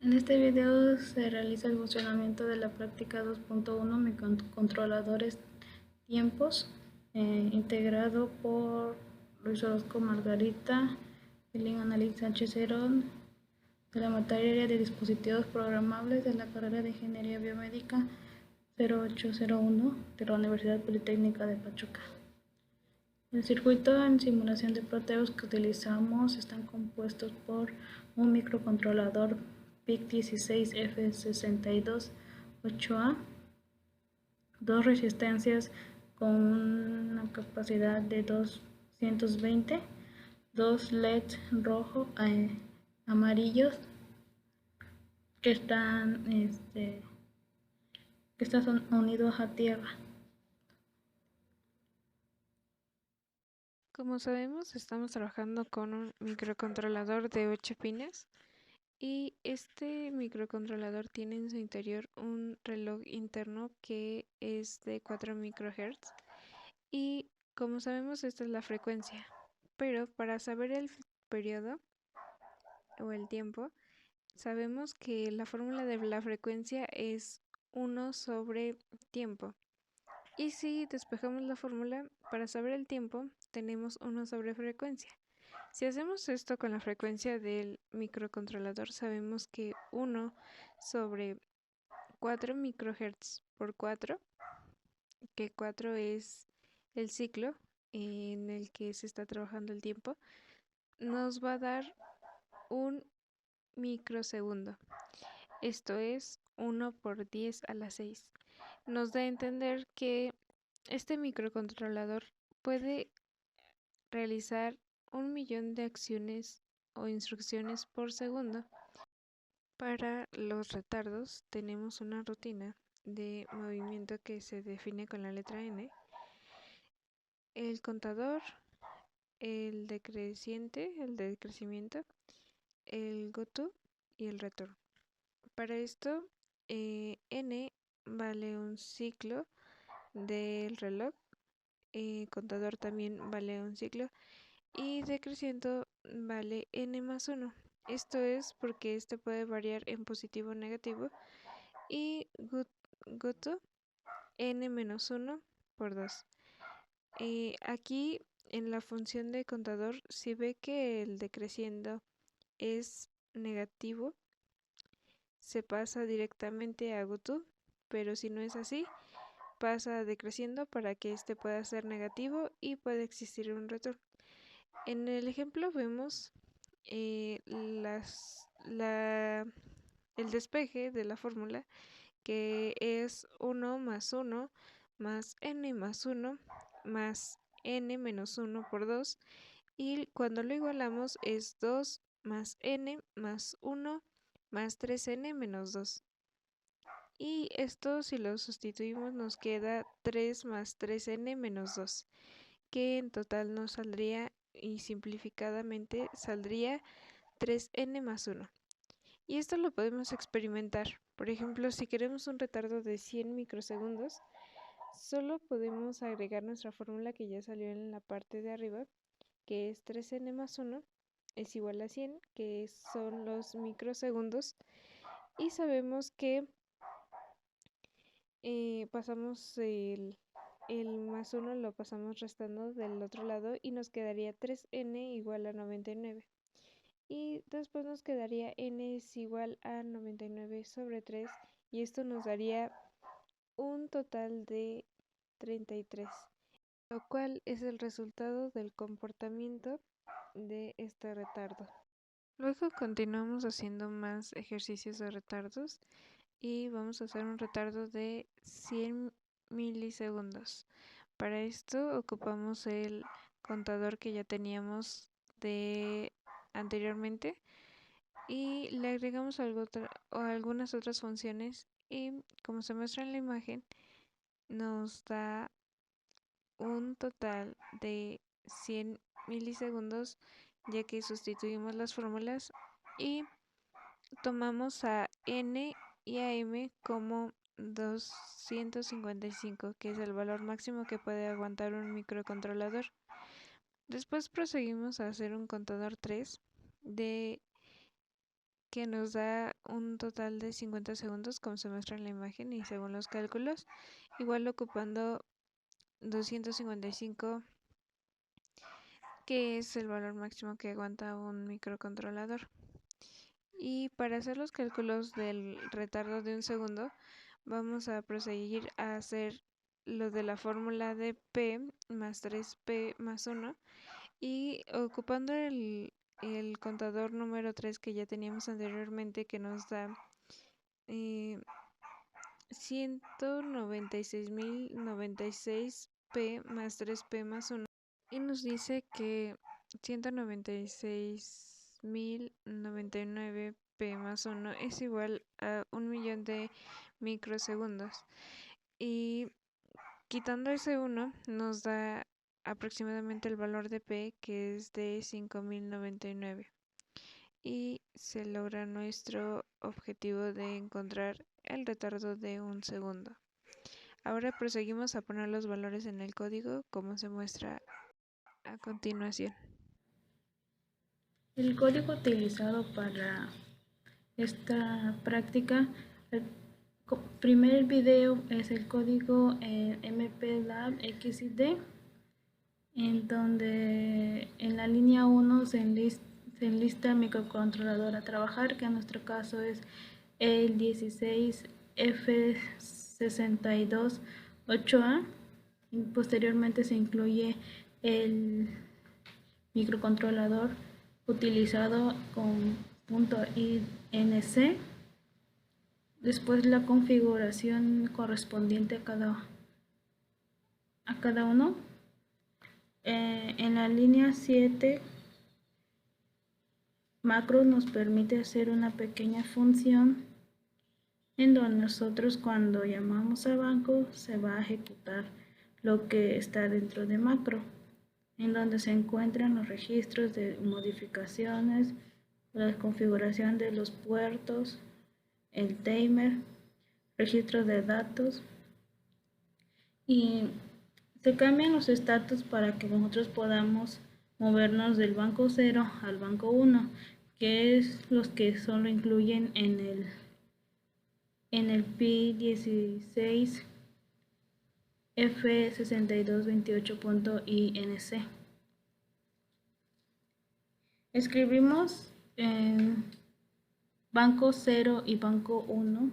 En este video se realiza el funcionamiento de la práctica 2.1 microcontroladores tiempos, integrado por Luis Orozco Margarita, Elin Annalise Sánchez Herón, de la materia de dispositivos programables de la carrera de Ingeniería Biomédica 0801 de la Universidad Politécnica de Pachuca. El circuito en simulación de proteos que utilizamos están compuestos por un microcontrolador PIC16F628A, dos resistencias con una capacidad de 220, dos LEDs rojo amarillos que están unidos a tierra. Como sabemos, estamos trabajando con un microcontrolador de 8 pines y este microcontrolador tiene en su interior un reloj interno que es de 4 MHz y como sabemos esta es la frecuencia, pero para saber el periodo o el tiempo, sabemos que la fórmula de la frecuencia es 1 sobre tiempo. Y si despejamos la fórmula, para saber el tiempo tenemos 1 sobre frecuencia. Si hacemos esto con la frecuencia del microcontrolador, sabemos que 1 sobre 4 microhertz por 4, que 4 es el ciclo en el que se está trabajando el tiempo, nos va a dar un microsegundo. Esto es 1 por 10 a la 6. Nos da a entender que este microcontrolador puede realizar 1.000.000 de acciones o instrucciones por segundo. Para los retardos tenemos una rutina de movimiento que se define con la letra N, el contador, el decreciente, el decrecimiento, el goto y el retorno. Para esto, N vale un ciclo del reloj, contador también vale un ciclo y decreciendo vale n más 1. Esto es porque este puede variar en positivo o negativo y goto n menos 1 por 2. Aquí en la función de contador, si ve que el decreciendo es negativo, se pasa directamente a goto, pero si no es así, pasa decreciendo para que este pueda ser negativo y puede existir un retorno. En el ejemplo vemos el despeje de la fórmula, que es 1 más 1 más n más 1 más n menos 1 por 2, y cuando lo igualamos es 2 más n más 1 más 3n menos 2. Y esto, si lo sustituimos, nos queda 3 más 3n menos 2, que en total nos saldría, y simplificadamente saldría 3n más 1. Y esto lo podemos experimentar. Por ejemplo, si queremos un retardo de 100 microsegundos, solo podemos agregar nuestra fórmula que ya salió en la parte de arriba, que es 3n más 1 es igual a 100, que son los microsegundos, y sabemos que pasamos el más 1 lo pasamos restando del otro lado y nos quedaría 3n igual a 99. Y después nos quedaría n es igual a 99 sobre 3, y esto nos daría un total de 33, lo cual es el resultado del comportamiento de este retardo. Luego continuamos haciendo más ejercicios de retardos y vamos a hacer un retardo de 100 milisegundos. Para esto ocupamos el contador que ya teníamos de anteriormente y le agregamos algunas otras funciones, y como se muestra en la imagen nos da un total de 100 milisegundos, ya que sustituimos las fórmulas y tomamos a n y a m como 255, que es el valor máximo que puede aguantar un microcontrolador. Después proseguimos a hacer un contador 3 que que nos da un total de 50 segundos, como se muestra en la imagen, y según los cálculos, igual ocupando 255, que es el valor máximo que aguanta un microcontrolador. Y para hacer los cálculos del retardo de un segundo, vamos a proseguir a hacer lo de la fórmula de P más 3P más 1, y ocupando el contador número 3 que ya teníamos anteriormente, que nos da 196.096P más 3P más 1, y nos dice que 196.099P más 1 es igual a 1.000.000 de microsegundos. Y quitando ese 1 nos da aproximadamente el valor de P, que es de 5.099. Y se logra nuestro objetivo de encontrar el retardo de un segundo. Ahora proseguimos a poner los valores en el código, como se muestra a continuación. El código utilizado para esta práctica, el primer video es el código MPLAB XD, en donde en la línea 1 se enlista el microcontrolador a trabajar, que en nuestro caso es el 16F628A, y posteriormente se incluye el microcontrolador utilizado con .inc, después la configuración correspondiente a cada uno. En la línea 7, macro nos permite hacer una pequeña función en donde nosotros, cuando llamamos a banco, se va a ejecutar lo que está dentro de macro, en donde se encuentran los registros de modificaciones, la configuración de los puertos, el timer, registros de datos, y se cambian los estatus para que nosotros podamos movernos del banco 0 al banco 1, que es los que solo incluyen en el PI 16 F6228.inc. Escribimos en banco 0 y banco 1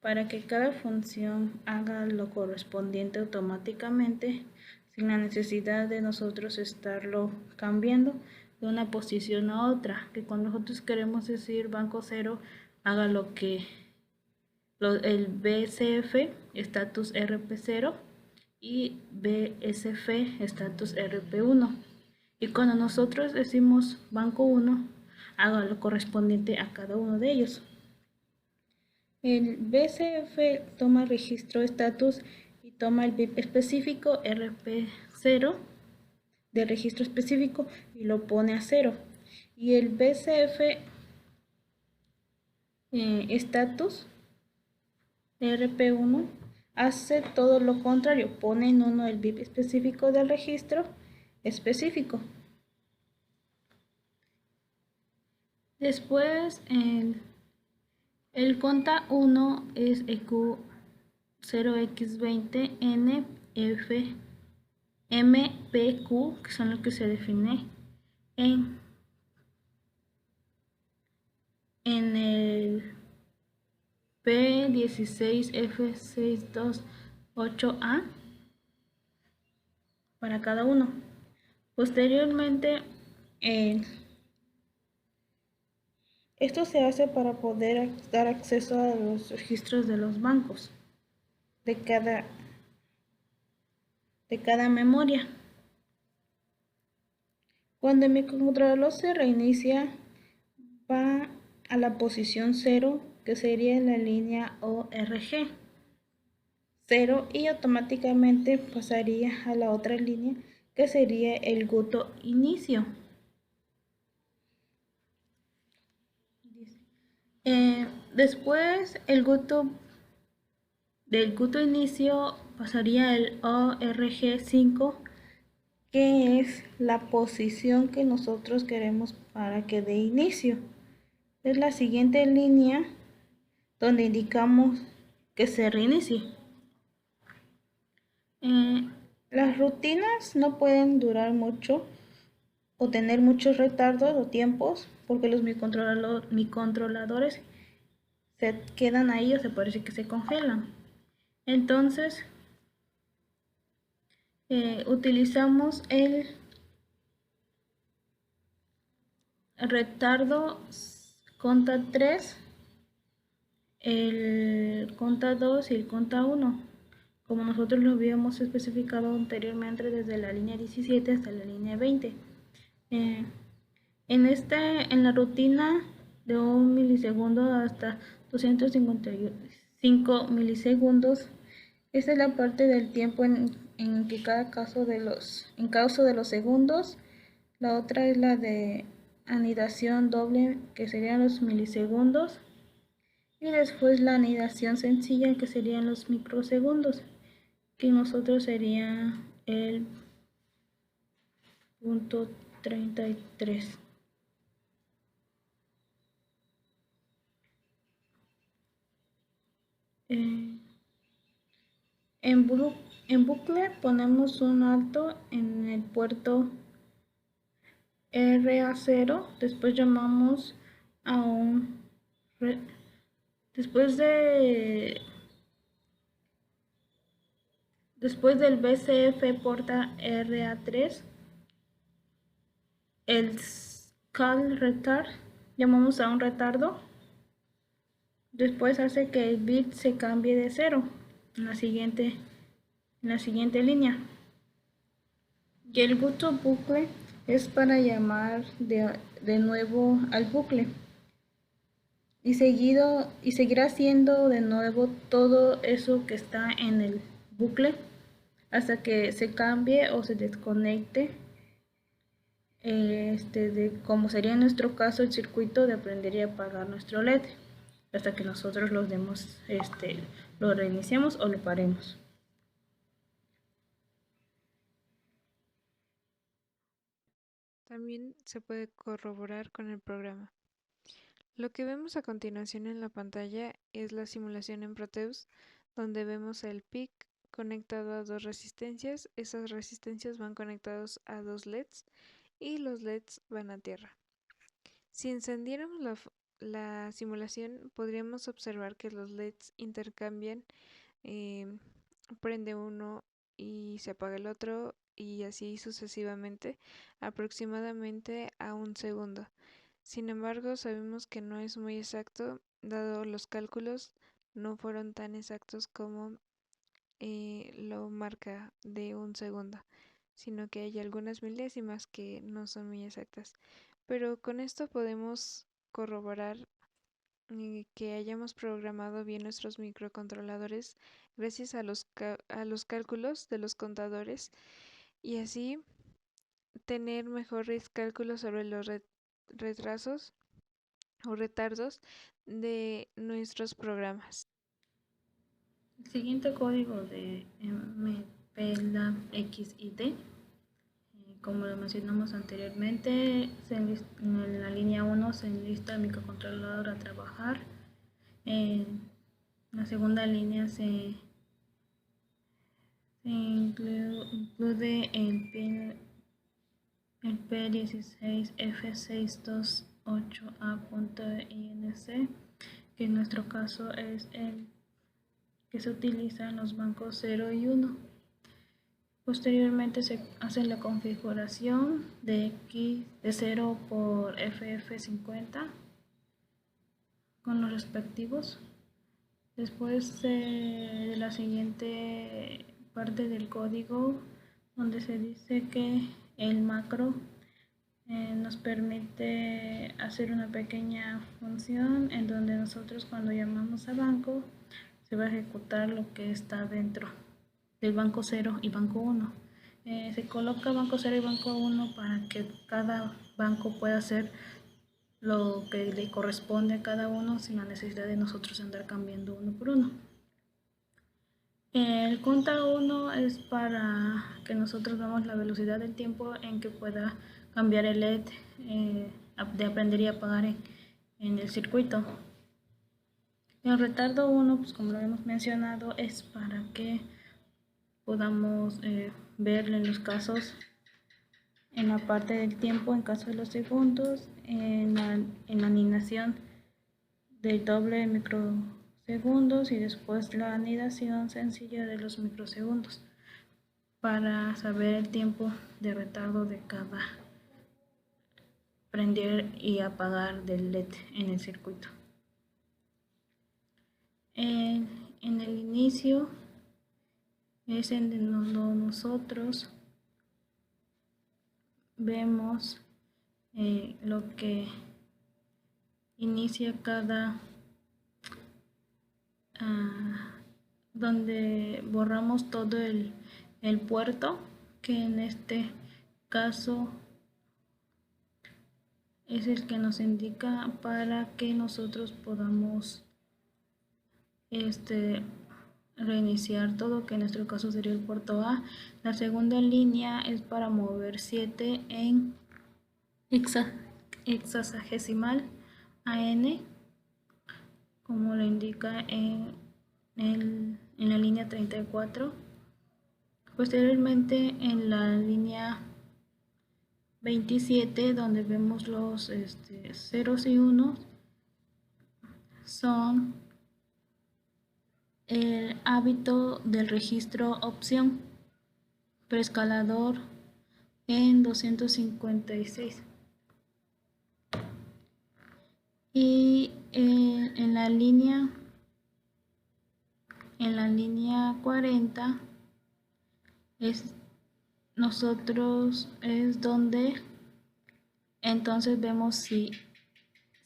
para que cada función haga lo correspondiente automáticamente, sin la necesidad de nosotros estarlo cambiando de una posición a otra, que cuando nosotros queremos decir banco 0 haga lo que el BCF status RP0 y BSF status RP1, y cuando nosotros decimos banco 1 haga lo correspondiente a cada uno de ellos. El BCF toma registro status y toma el BIP específico RP0 de registro específico y lo pone a 0, y el BCF status RP1 hace todo lo contrario, pone en 1 el BIP específico del registro específico. Después el conta 1 es EQ0x20 MPQ, que son los que se define en el P16F628A para cada uno. Posteriormente, esto se hace para poder dar acceso a los registros de los bancos de cada memoria. Cuando el microcontrolador se reinicia, va a la posición 0, que sería la línea ORG 0, y automáticamente pasaría a la otra línea, que sería el GUTO inicio. Después del GUTO inicio pasaría el ORG5, que es la posición que nosotros queremos para que dé inicio. es la siguiente línea donde indicamos que se reinicie. Las rutinas no pueden durar mucho o tener muchos retardos o tiempos porque los microcontroladores se quedan ahí o se parece que se congelan. Entonces utilizamos el retardo conta 3, el conta 2 y el conta 1, como nosotros lo habíamos especificado anteriormente desde la línea 17 hasta la línea 20. En la rutina de 1 milisegundo hasta 255 milisegundos, esta es la parte del tiempo en que cada caso de los segundos. La otra es la de anidación doble, que serían los milisegundos, y después la anidación sencilla, que serían los microsegundos, que nosotros sería el punto 33. En bucle ponemos un alto en el puerto RA0, después llamamos a un después del BCF porta RA3, el call retard, llamamos a un retardo, después hace que el bit se cambie de 0 en la siguiente línea. Y el go to bucle es para llamar de nuevo al bucle. Y seguirá haciendo de nuevo todo eso que está en el bucle hasta que se cambie o se desconecte, como sería en nuestro caso el circuito de prender y apagar nuestro LED, hasta que nosotros lo reiniciemos o lo paremos. También se puede corroborar con el programa. Lo que vemos a continuación en la pantalla es la simulación en Proteus, donde vemos el PIC conectado a dos resistencias. Esas resistencias van conectados a dos LEDs y los LEDs van a tierra. Si encendiéramos la simulación, podríamos observar que los LEDs intercambian, prende uno y se apaga el otro, y así sucesivamente, aproximadamente a un segundo. Sin embargo, sabemos que no es muy exacto, dado los cálculos no fueron tan exactos como lo marca de un segundo, sino que hay algunas milésimas que no son muy exactas. Pero con esto podemos corroborar que hayamos programado bien nuestros microcontroladores gracias a los cálculos de los contadores, y así tener mejores cálculos sobre los retrasos o retardos de nuestros programas. El siguiente código de MPLAB-XID, como lo mencionamos anteriormente, en la línea 1 se enlista el microcontrolador a trabajar. En la segunda línea se incluye el P16F628A.INC, que en nuestro caso es el que se utiliza en los bancos 0 y 1. Posteriormente se hace la configuración de X de 0 por FF50 con los respectivos. Después de la siguiente parte del código, donde se dice que el macro nos permite hacer una pequeña función en donde nosotros, cuando llamamos a banco, se va a ejecutar lo que está dentro del banco 0 y banco 1. Se coloca banco 0 y banco 1 para que cada banco pueda hacer lo que le corresponde a cada uno sin la necesidad de nosotros andar cambiando uno por uno. El conta 1 es para que nosotros veamos la velocidad del tiempo en que pueda cambiar el LED de aprender y apagar en el circuito. El retardo 1, pues como lo hemos mencionado, es para que podamos ver en los casos, en la parte del tiempo, en caso de los segundos, en la anidación del doble de microsegundos y después la anidación sencilla de los microsegundos, para saber el tiempo de retardo de cada prender y apagar del LED en el circuito. En el inicio es en donde nosotros vemos lo que inicia cada donde borramos todo el puerto, que en este caso es el que nos indica para que nosotros podamos reiniciar todo, que en nuestro caso sería el puerto A. La segunda línea es para mover 7 en hexadecimal a n, como lo indica en la línea 34. Posteriormente en la línea 27, donde vemos los ceros y unos, son el hábito del registro opción preescalador en 256. Y en la línea 40 es donde entonces vemos si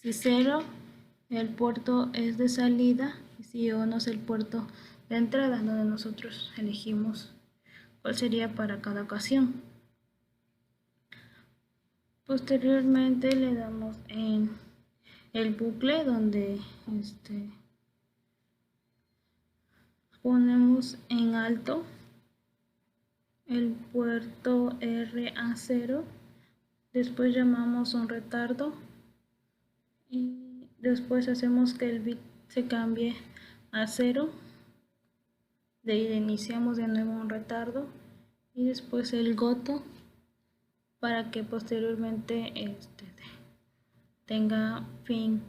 0 el puerto es de salida y si 1 es el puerto de entrada, donde nosotros elegimos cuál sería para cada ocasión. Posteriormente le damos en el bucle, donde ponemos en alto el puerto RA0, después llamamos un retardo y después hacemos que el bit se cambie a 0. De ahí iniciamos de nuevo un retardo y después el goto, para que posteriormente tenga fin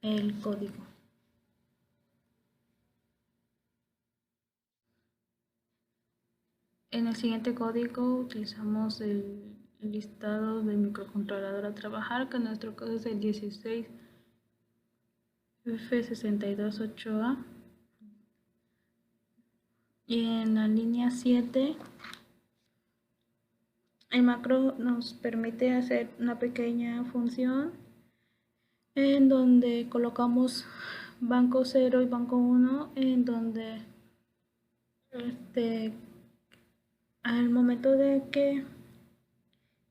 el código. En el siguiente código utilizamos el listado del microcontrolador a trabajar, que en nuestro caso es el 16F628A. Y en la línea 7, el macro nos permite hacer una pequeña función en donde colocamos banco 0 y banco 1, en donde al momento de que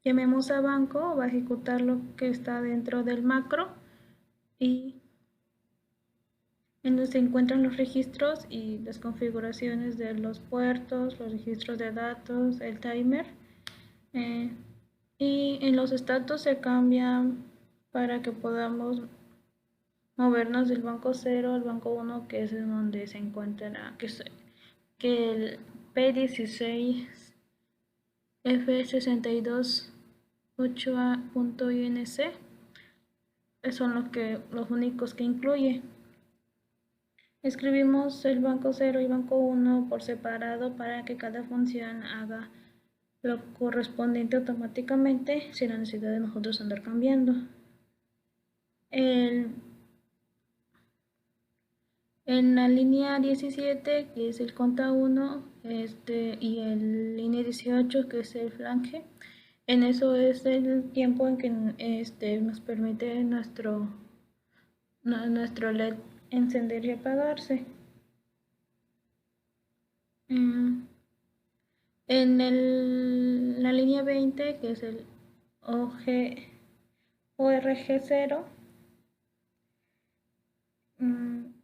llamemos a banco va a ejecutar lo que está dentro del macro, y en donde se encuentran los registros y las configuraciones de los puertos, los registros de datos, el timer, y en los estatus se cambian para que podamos movernos del banco 0 al banco 1, que es en donde se encuentra que el P16F628A.inc son los únicos que incluye. Escribimos el banco 0 y banco 1 por separado para que cada función haga lo correspondiente automáticamente sin la necesidad de nosotros andar cambiando. En la línea 17, que es el conta 1, y en línea 18, que es el flange, en eso es el tiempo en que nos permite nuestro LED encender y apagarse. En la línea 20, que es el ORG0,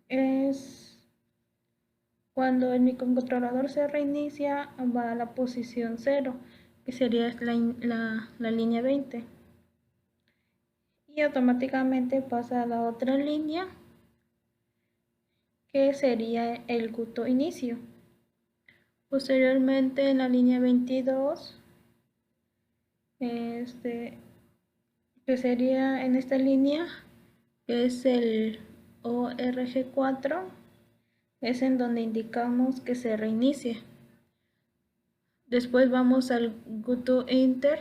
es cuando el microcontrolador se reinicia, va a la posición 0, que sería la línea 20. y automáticamente pasa a la otra línea que sería el Qt inicio. Posteriormente en la línea 22, que sería en esta línea, que es el ORG4, es en donde indicamos que se reinicie. Después vamos al Qt Enter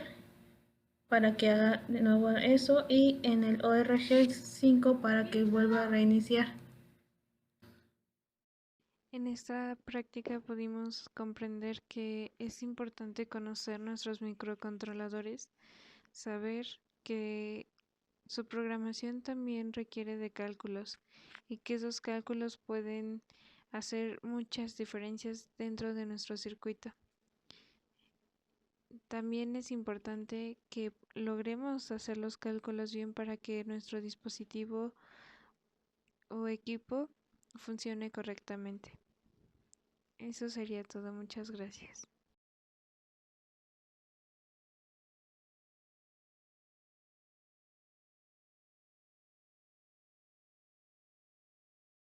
para que haga de nuevo eso y en el ORG5 para que vuelva a reiniciar. En esta práctica pudimos comprender que es importante conocer nuestros microcontroladores, saber que su programación también requiere de cálculos y que esos cálculos pueden hacer muchas diferencias dentro de nuestro circuito. También es importante que logremos hacer los cálculos bien para que nuestro dispositivo o equipo funcione correctamente. Eso sería todo. Muchas gracias.